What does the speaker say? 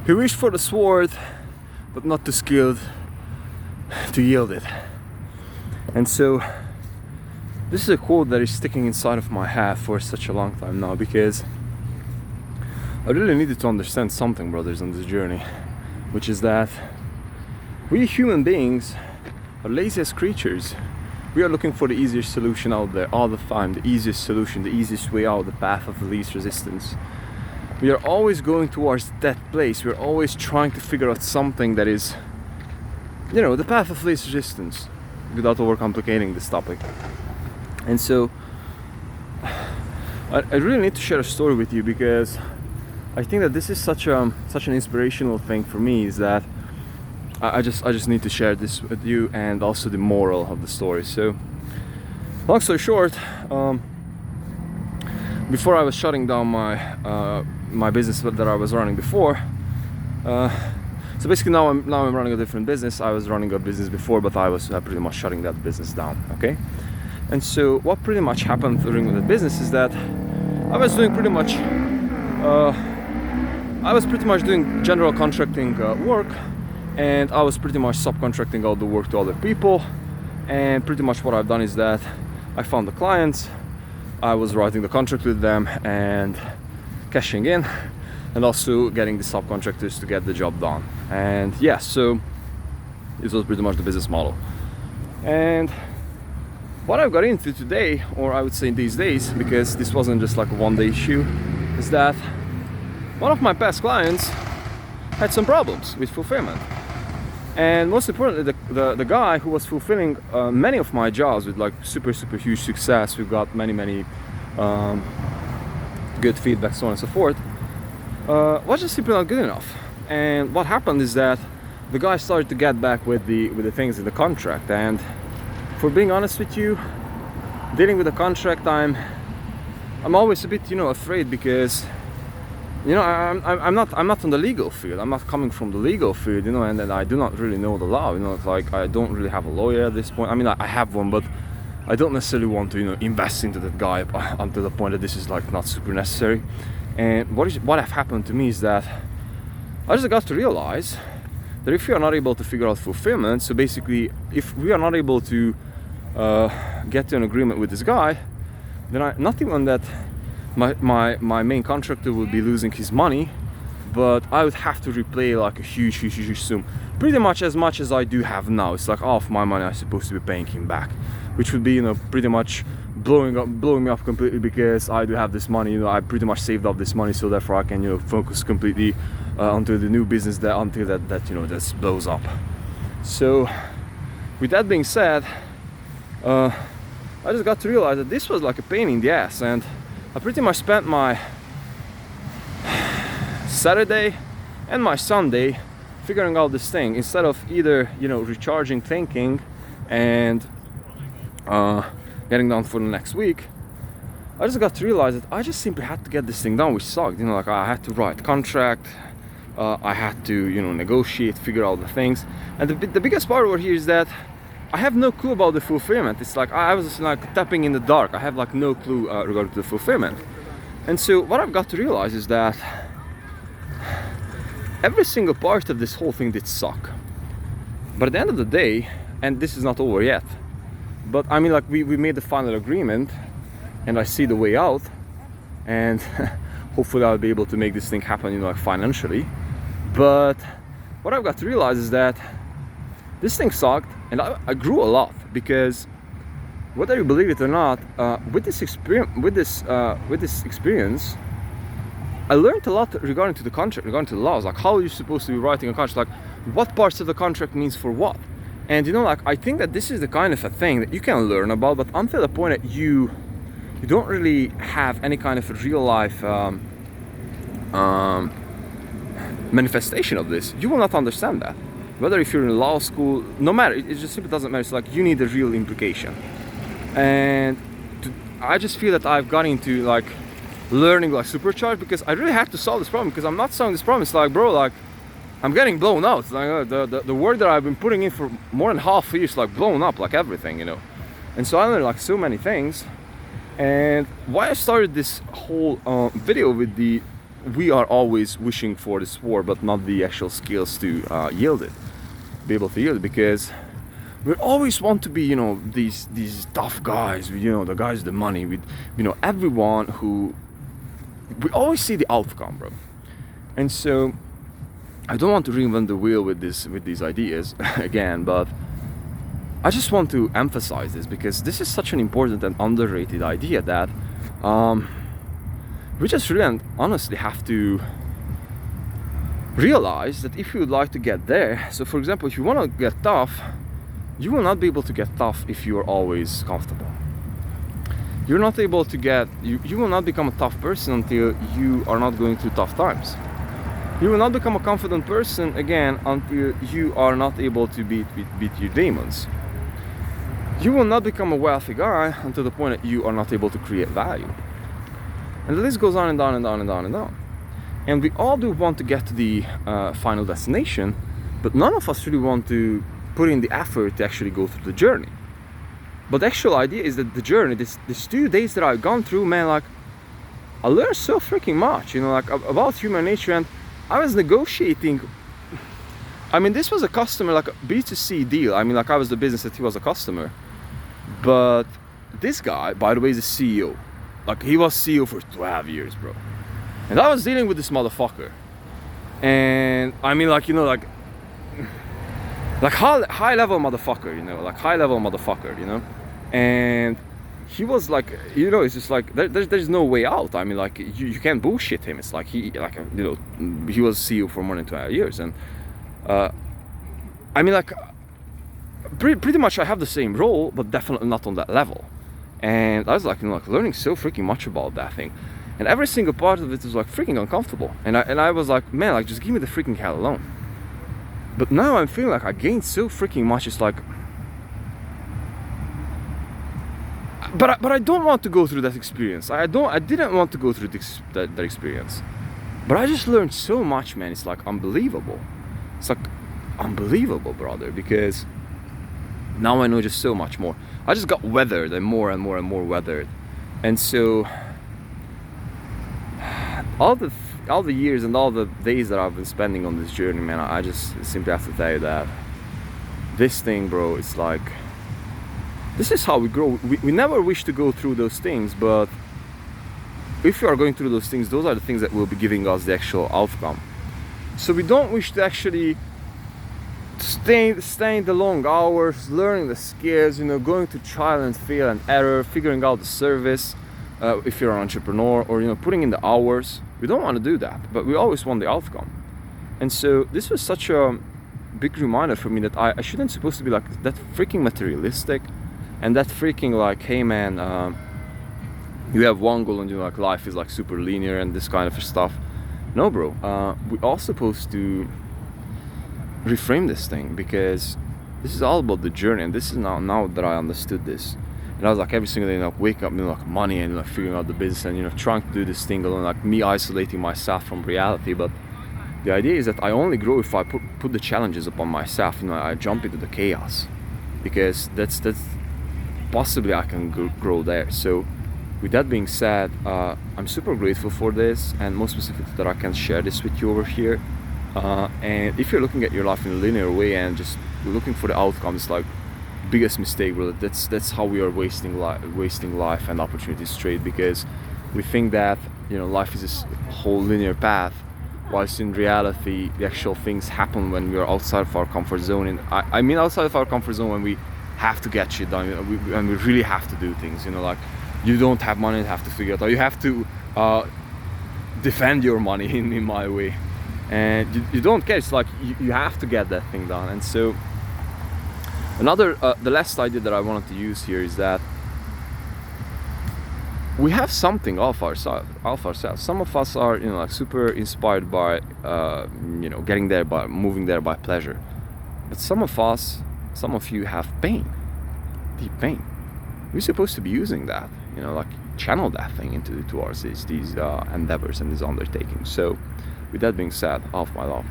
He reached for the sword, but not too skilled to yield it. And so this is a quote that is sticking inside of my head for such a long time now, because I really needed to understand something, brothers, on this journey, which is that we human beings are laziest creatures. We are looking for the easiest solution out there all the time, the easiest solution, the easiest way out, the path of the least resistance. We are always going towards that place. We're always trying to figure out something that is, you know, the path of least resistance, without overcomplicating this topic. And so I really need to share a story with you, because I think that this is such an inspirational thing for me, is that I just need to share this with you, and also the moral of the story. So long story short, before I was shutting down my business that I was running before, so basically now I'm running a different business. I was running a business before, but I was pretty much shutting that business down. Okay, and so what pretty much happened during the business is that I was doing pretty much doing general contracting work, and I was pretty much subcontracting all the work to other people. And pretty much what I've done is that I found the clients, I was writing the contract with them and cashing in, and also getting the subcontractors to get the job done. And yeah, so this was pretty much the business model. And what I've got into today, or I would say these days, because this wasn't just like a one-day issue, is that one of my past clients had some problems with fulfillment. And most importantly, the guy who was fulfilling many of my jobs with like super huge success, we got many good feedback, so on and so forth, was just simply not good enough. And what happened is that the guy started to get back with the things in the contract. And for being honest with you, dealing with the contract, I'm always a bit, afraid, because I'm not on the legal field. I'm not coming from the legal field, and then I do not really know the law. It's like I don't really have a lawyer at this point. I mean, I have one, but I don't necessarily want to, invest into that guy until the point that this is like not super necessary. And what have happened to me is that I just got to realize that if you are not able to figure out fulfillment, so basically if we are not able to get to an agreement with this guy, then not even that my main contractor would be losing his money, but I would have to repay like a huge sum, pretty much as I do have now. It's like half my money I'm supposed to be paying him back, which would be pretty much blowing me up completely, because I do have this money. I pretty much saved up this money, so therefore I can focus completely onto the new business until that this blows up. So with that being said, I just got to realize that this was like a pain in the ass, and I pretty much spent my Saturday and my Sunday figuring out this thing, instead of either recharging, thinking, and getting down for the next week. I just got to realize that I just simply had to get this thing done, which sucked. Like I had to write contract, I had to negotiate, figure out the things. And the biggest part over here is that I have no clue about the fulfillment. It's like I was like tapping in the dark. I have like no clue regarding to the fulfillment. And so what I've got to realize is that every single part of this whole thing did suck. But at the end of the day, and this is not over yet, but I mean, like we made the final agreement, and I see the way out, and hopefully I'll be able to make this thing happen, like financially. But what I've got to realize is that this thing sucked, and I grew a lot, because whether you believe it or not, with this experience, I learned a lot regarding to the contract, regarding to the laws, like how you're supposed to be writing a contract, like what parts of the contract means for what. And like I think that this is the kind of a thing that you can learn about, but until the point that you don't really have any kind of a real life manifestation of this, you will not understand that. Whether if you're in law school, no matter, it just simply doesn't matter. It's like you need a real implication. And I just feel that I've got into like learning like supercharged, because I really had to solve this problem, because I'm not solving this problem. It's like, bro, like I'm getting blown out. It's like the work that I've been putting in for more than half a year is like blown up, like everything, And so I learned like so many things. And why I started this whole video with the we are always wishing for the sport, but not the actual skills to yield it, be able to yield it, because we always want to be, you know, these tough guys, you know, the guys with the money, with, you know, everyone who, we always see the outcome, bro. And so I don't want to reinvent the wheel with these ideas again, but I just want to emphasize this because this is such an important and underrated idea that we just really and honestly have to realize that if you would like to get there, so for example, if you want to get tough, you will not be able to get tough if you are always comfortable. You're not able to get, you will not become a tough person until you are not going through tough times. You will not become a confident person again until you are not able to beat your demons. You will not become a wealthy guy until the point that you are not able to create value. And the list goes on and on and on and on and on. And we all do want to get to the final destination, but none of us really want to put in the effort to actually go through the journey. But the actual idea is that the journey, these 2 days that I've gone through, man, like, I learned so freaking much, you know, like, about human nature. And I was negotiating, I mean, this was a customer, like a B2C deal. I mean, like, I was the business that he was a customer. But this guy, by the way, is the CEO. Like, he was CEO for 12 years, bro. And I was dealing with this motherfucker. And I mean, like, you know, like high level motherfucker, you know, like high level motherfucker, you know. And he was like, you know, it's just like there's no way out. I mean, like, you can't bullshit him. It's like he, like, you know, he was CEO for more than 12 years. And I mean, like, pretty much I have the same role, but definitely not on that level. And I was like, you know, like, learning so freaking much about that thing. And every single part of it was like freaking uncomfortable. And I was like, man, like, just give me the freaking hell alone. But now I'm feeling like I gained so freaking much. It's like, but I don't want to go through that experience. I didn't want to go through that experience. But I just learned so much, man. It's like unbelievable. It's like unbelievable, brother, because now I know just so much more. I just got weathered and more and more and more weathered. And so all the years and all the days that I've been spending on this journey, man, I just simply have to tell you that this thing, bro, it's like, this is how we grow. We never wish to go through those things, but if you are going through those things, those are the things that will be giving us the actual outcome. So we don't wish to actually stay the long hours, learning the skills, you know, going to trial and fail and error, figuring out the service, if you're an entrepreneur, or, you know, putting in the hours. We don't want to do that, but we always want the outcome. And so this was such a big reminder for me that I shouldn't supposed to be like that freaking materialistic and that freaking like, hey man, you have one goal and, you know, like, life is like super linear and this kind of stuff. No, bro, we all supposed to reframe this thing, because this is all about the journey. And this is now that I understood this. And I was like, every single day, you know, wake up, you know, like, money and, like, figuring out the business and, you know, trying to do this thing alone, like me isolating myself from reality. But the idea is that I only grow if I put the challenges upon myself. You know, I jump into the chaos, because that's possibly I can grow there. So with that being said, I'm super grateful for this, and most specifically that I can share this with you over here. And if you're looking at your life in a linear way and just looking for the outcomes, like, biggest mistake, really. That's how we are wasting life and opportunities straight, because we think that, you know, life is this whole linear path, whilst in reality the actual things happen when we are outside of our comfort zone. And I mean outside of our comfort zone when we have to get shit done, you know, and we really have to do things, you know, like, you don't have money and have to figure it out. You have to defend your money in my way, and you don't care. It's like you have to get that thing done. And so the last idea that I wanted to use here is that we have something of ourselves. Some of us are, you know, like, super inspired by, you know, getting there, by moving there by pleasure. But some of you have pain, deep pain. We're supposed to be using that, you know, like, channel that thing towards these endeavors and these undertakings. So with that being said, off my love.